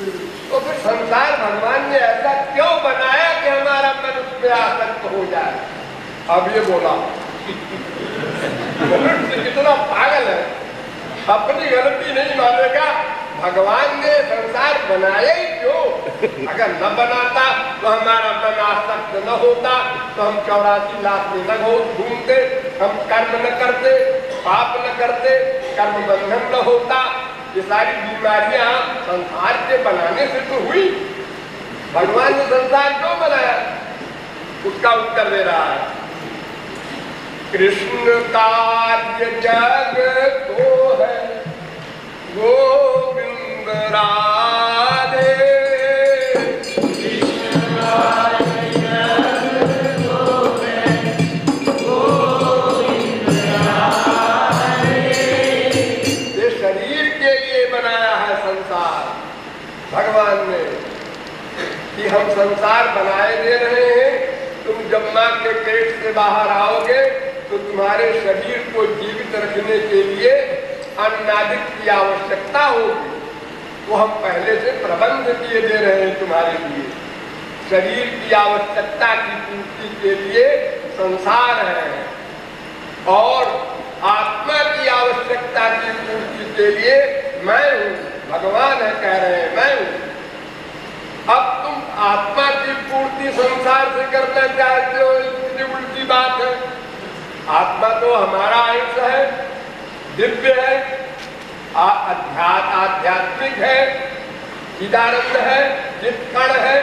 तो फिर संसार भगवान ने ऐसा क्यों बनाया कि हमारा मन उसमें आसक्त हो जाए? अब ये बोला मनुष्य कितना पागल है, अपनी गलती नहीं मानेगा। भगवान ने संसार बनाया ही क्यों? अगर न बनाता तो हमारा मन आसक्त न होता, तो हम 84 लाख में न घूमते, हम कर्म न करते, पाप न करते, कर्म बंधन न होता। ये सारी बीमारियां संसार के बनाने से तो हुई। भगवान ने संसार क्यों बनाया? उसका उत्तर दे रहा है, कृष्ण कार्य जग को है गोविंद राधे। कृष्ण कार्य जग को है गोविंद राधे। ये शरीर के लिए बनाया है संसार भगवान ने, कि हम संसार बनाए दे रहे हैं। तुम जब मां के पेट से बाहर आओगे तो तुम्हारे शरीर को जीवित रखने के लिए अन्नादिक की आवश्यकता होगी। वो हम पहले से प्रबंध किए दे रहे हैं तुम्हारे लिए। शरीर की आवश्यकता की पूर्ति के लिए संसार है, और आत्मा की आवश्यकता की पूर्ति के लिए मैं हूँ। भगवान है कह रहे हैं मैं हूँ। अब तुम आत्मा की पूर्ति संसार से करना चाहते हो, इतनी उल्टी बात है। आत्मा तो हमारा अंश है, दिव्य है, आध्यात्मिक है, चिदानंद है, चित्कण है,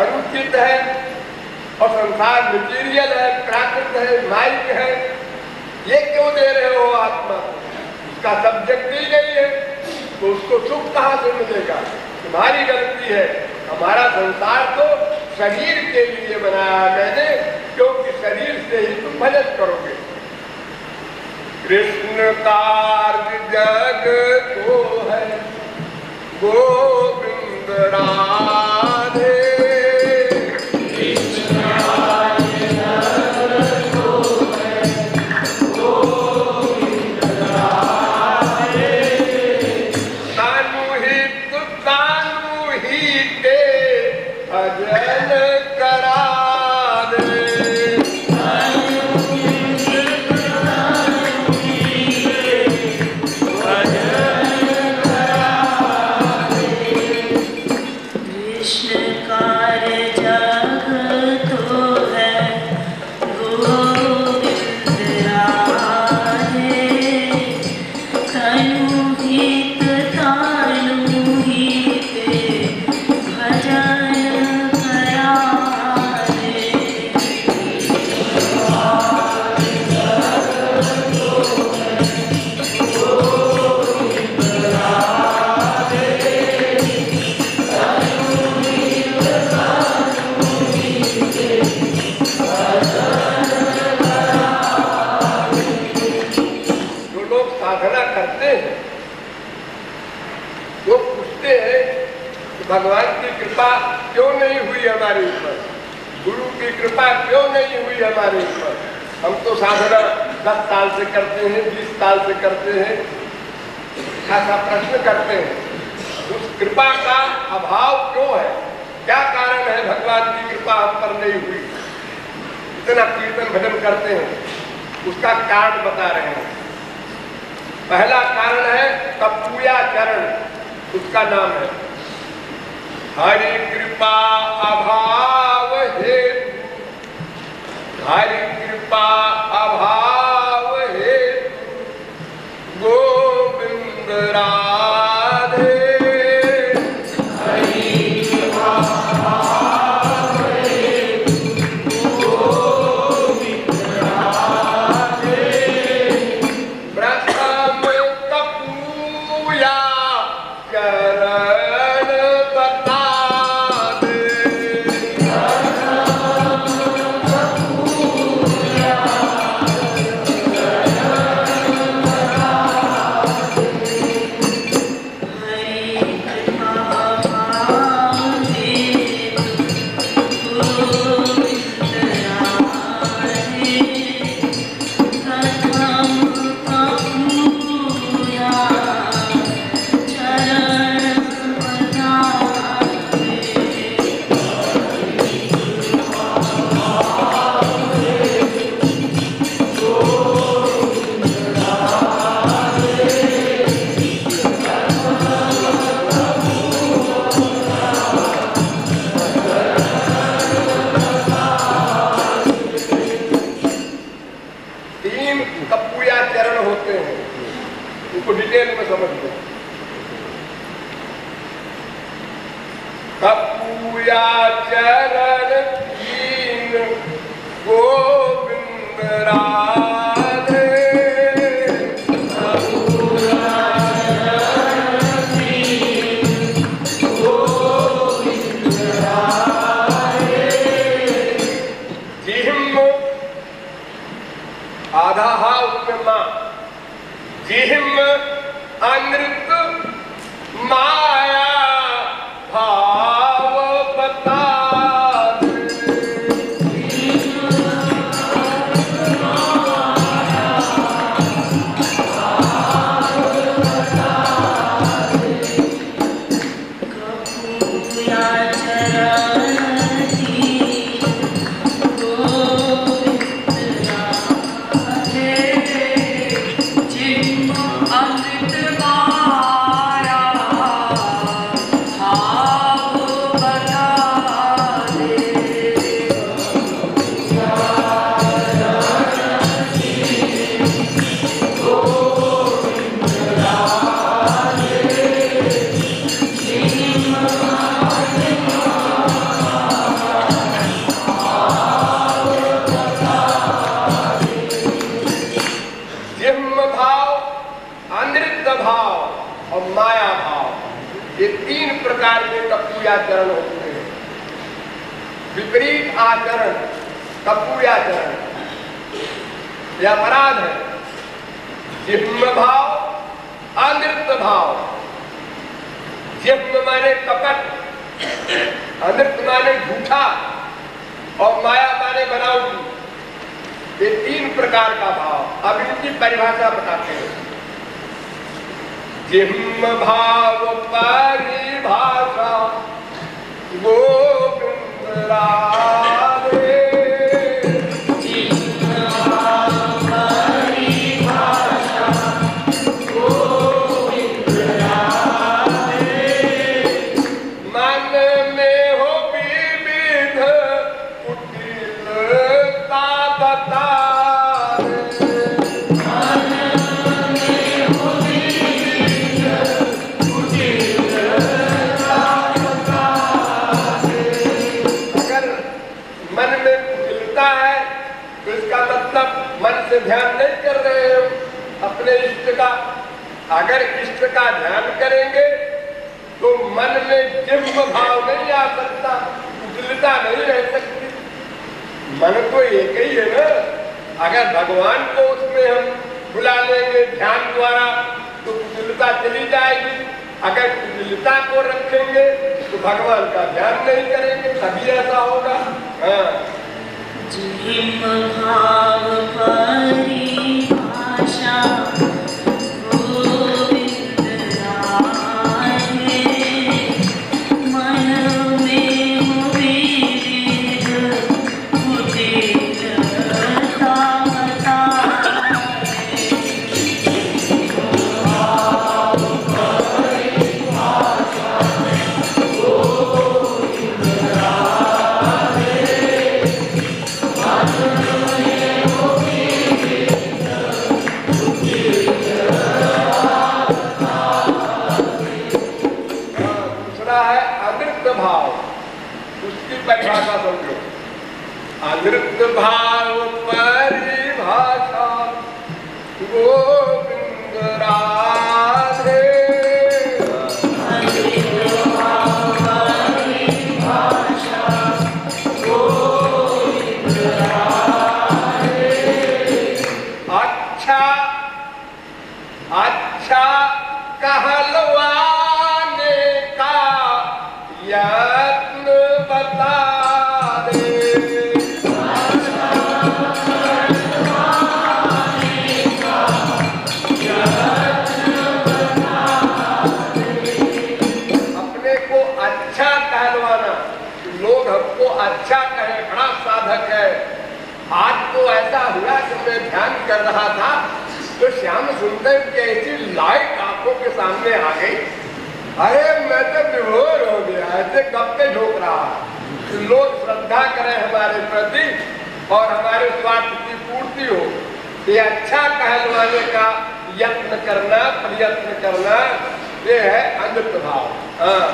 अनुचित है, और संसार मटीरियल है, प्राकृत है, माइक है। ये क्यों दे रहे हो आत्मा? उसका सब्जेक्ट ही नहीं है, तो उसको सुख कहाँ से मिलेगा? तुम्हारी गलती है। हमारा संसार तो शरीर के लिए बनाया मैंने, क्योंकि शरीर से ही तुम भजन करोगे। कृष्ण कार्य जग को है गोविंद राधे। कृष्ण कार्य जग को है गोविंद राधे। सामूहिक सामूहिक भजन करा दे। भगवान की कृपा क्यों नहीं हुई हमारे ऊपर? गुरु की कृपा क्यों नहीं हुई हमारे ऊपर? हम तो साधना 10 साल से करते हैं, 20 साल से करते हैं, ऐसा प्रश्न करते हैं। उस कृपा का अभाव क्यों है? क्या कारण है भगवान की कृपा हम पर नहीं हुई? इतना कीर्तन भजन करते हैं, उसका कारण बता रहे हैं। पहला कारण है कपूया चरण, उसका नाम है हरि कृपा अभाव हेतु। हरि कृपा अभाव हेतु गोविंद राधे। हरि कृपा अभाव हेतु गोविंद राधे। प्रथम कपूया चरण कपूया चरण कीन गोविंद राधे। कपूया चरण कीन गोविंद राधे। जिह्म आधा हा उसमें मां, जिह्म अमृत माया भाव बता चरण होते हैं। विपरीत आचरण कपूयाचरण यह अपराध है। जिह्म भाव अनृत भाव। जिह्म माने कपट, अनृत माने झूठा और माया माने बनावटी। ये तीन प्रकार का भाव। अब इनकी परिभाषा बताते हैं। जिह्म भाव परिभाषा गोविंद राधे। जिह्म भाव परिभाषा गोविंद राधे। मन में हो विविध कुटिलता बता। मन से ध्यान नहीं कर रहे हो अपने इष्ट का। अगर इष्ट का ध्यान करेंगे तो मन में जिह्म भाव नहीं आ सकता, कुटिलता नहीं रह सकती। मन तो एक ही है ना। अगर भगवान को उसमें हम बुला लेंगे ध्यान द्वारा तो कुटिलता चली जाएगी। अगर कुटिलता को रखेंगे तो भगवान का ध्यान नहीं करेंगे, तभी ऐसा होगा। हाँ। जिह्म भाव परिभाषा गोविंद राधे। मन में हो विविध कुटिलता बता। भाव, उसकी परिभाषा समझो। अनृत भाव परिभाषा गोविंद राधे। अनृत भाव परिभाषा गोविंद राधे। अच्छा अच्छा कहलवाने का यत्न बता दे। अपने को अच्छा कहलवाना, लोग हमको अच्छा कहे, बड़ा साधक है। आज तो ऐसा हुआ कि मैं ध्यान कर रहा था तो श्याम सुंदर की ऐसी लाइट आंखों के सामने आ गई। अरे मैं तो विभोर हो गया, ऐसे गप्पे ठोक रहा। लोग श्रद्धा करें हमारे प्रति और हमारे स्वार्थ की पूर्ति हो, ये अच्छा कहलवाने का यत्न करना, प्रयत्न करना, ये है अमृत भाव। हाँ।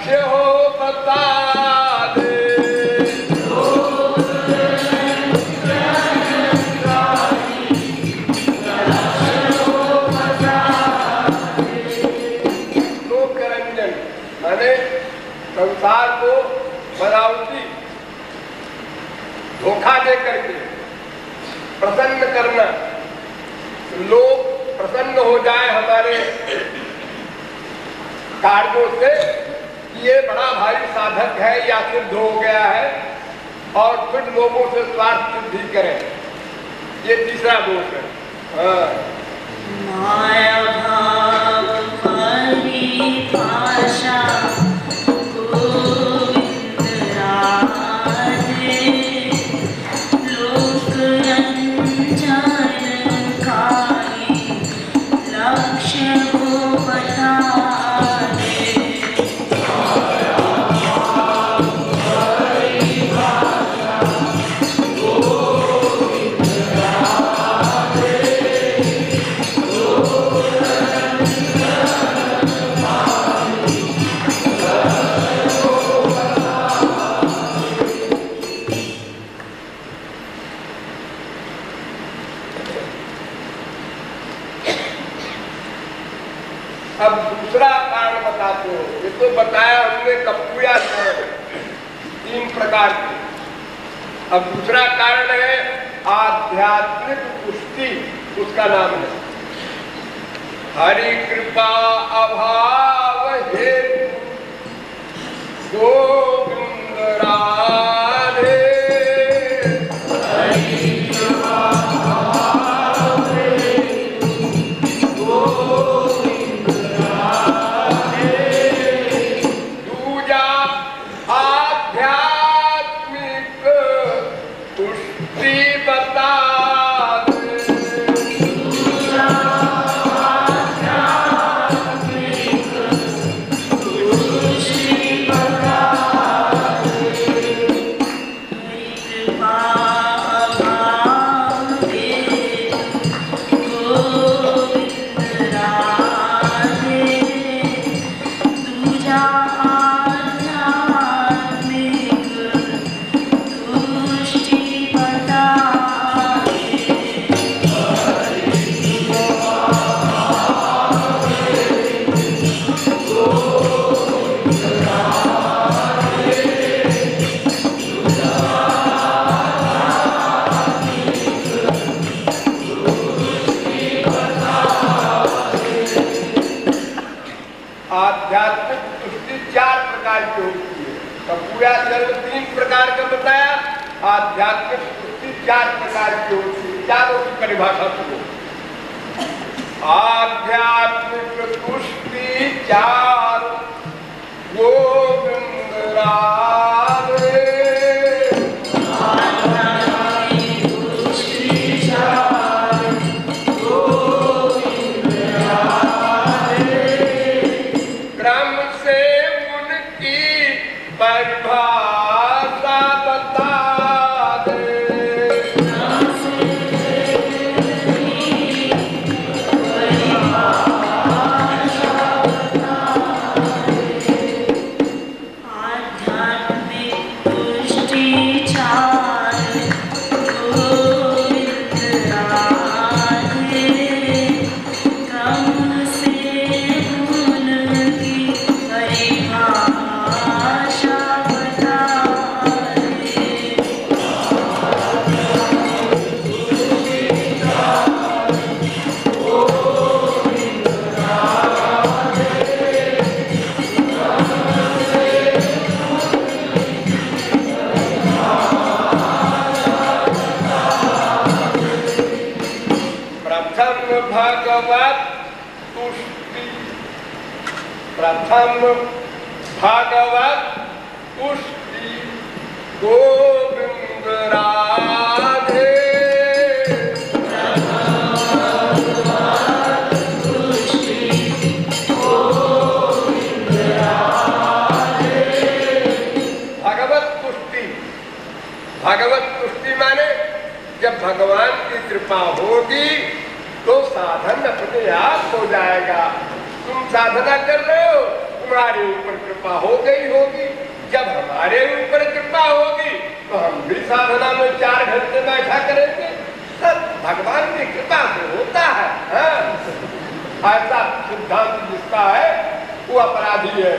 लक्ष्य हो बता दे। लोकरंजन माने संसार को बनावटी धोखा दे करके प्रसन्न करना, लोग प्रसन्न हो जाए हमारे कार्यों से, ये बड़ा भारी साधक है या सिद्ध हो गया है, और फिर लोगों से स्वार्थ सिद्धि करें, ये तीसरा दोष है। माया भाव हरि भाषा गोविंद राधे, लोक रंजन कारी लक्ष्य को बता दे। अब दूसरा कारण बताते हो। ये तो बताया हमने कपूया से 3 प्रकार के। अब दूसरा कारण है आध्यात्मिक पुष्टि, उसका नाम है हरि कृपा अभाव हेतु गोविंद राधे। आध्यात्मिक पुष्टि 4 प्रकार की होती है। कपूया जन्म 3 प्रकार का बताया, आध्यात्मिक पुष्टि 4 प्रकार की होती है। चारों की परिभाषा सुनो। आध्यात्मिक पुष्टि 4 गोविंद राधे। परिभाषा बता दे। प्रथम भागवत पुष्टि गोविंद राधे। भगवत पुष्टि, भगवत पुष्टि माने जब भगवान की कृपा होगी तो साधन अपने आप हो जाएगा। तुम साधना कर रहे हो, तुम्हारे ऊपर कृपा हो गई होगी। जब हमारे ऊपर कृपा होगी तो हम भी साधना में 4 घंटे बैठा करेंगे। सब भगवान की कृपा से होता है। हाँ? ऐसा सिद्धांत जिसका है वो अपराधी है,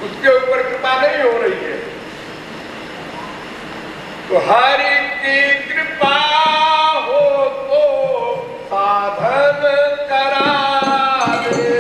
उसके ऊपर कृपा नहीं हो रही है। तो हरि की कृपा हो तो साधन करा दे।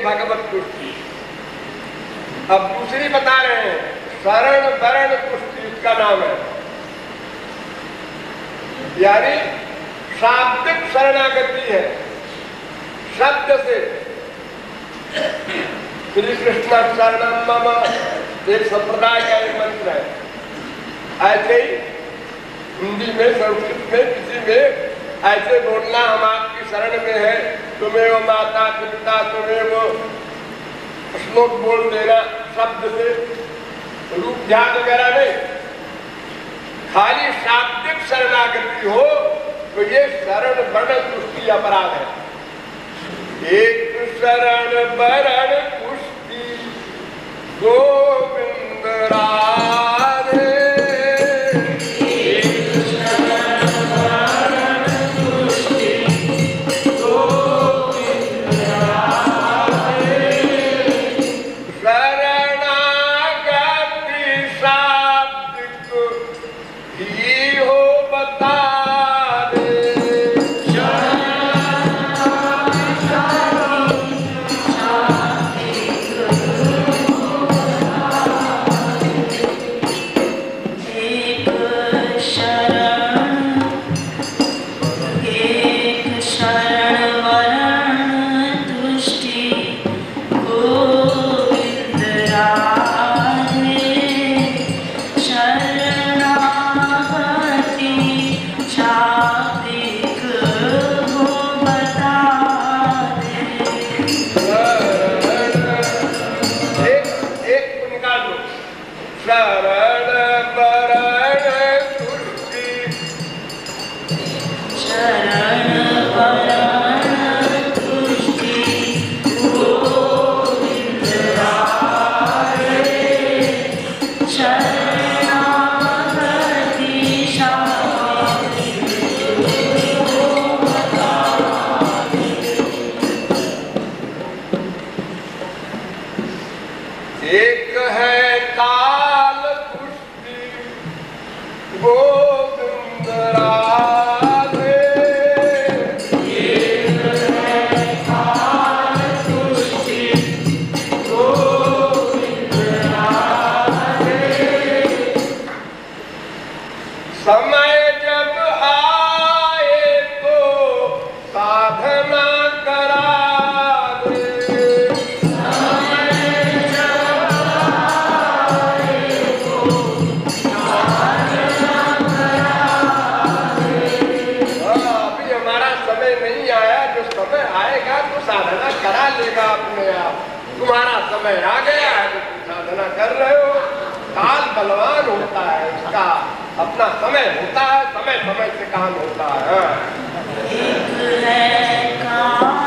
भगवत पुष्टि। अब दूसरी बता रहे हैं, शरण वरण पुष्टि उसका नाम है, यानी शाब्दिक शरणागति है। शब्द से श्री कृष्ण शरणम मम एक संप्रदाय का एक मंत्र है। ऐसे ही हिंदी में, संस्कृत में, किसी में ऐसे बोलना, हम आपकी शरण में है, तुम्हें वो माता पिता, तुम्हें वो श्लोक बोल देना शब्द से, रूप ध्यान वगैरह नहीं। खाली शाब्दिक शरणागति हो तो ये शरण वरण पुष्टि अपराध है। एक शरण वरण पुष्टि गोविंद राधे। तुम्हारा समय आ गया है तो तुम साधना कर रहे हो। काल बलवान होता है, उसका अपना समय होता है, समय समय से काम होता है। एक है काल